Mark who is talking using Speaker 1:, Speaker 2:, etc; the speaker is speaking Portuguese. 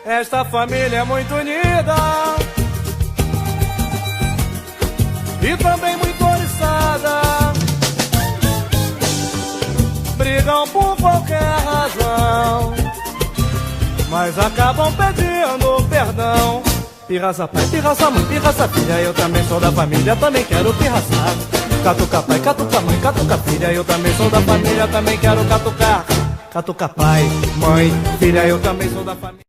Speaker 1: Esta família é muito unida e também muito oriçada. Brigam por qualquer razão, mas acabam pedindo perdão. Pirraça pai, pirraça mãe, pirraça filha, eu também sou da família, também quero pirraçar. Catuca pai, catuca mãe, catuca filha, eu também sou da família, também quero catucar. Catuca pai, mãe, filha, eu também sou da família.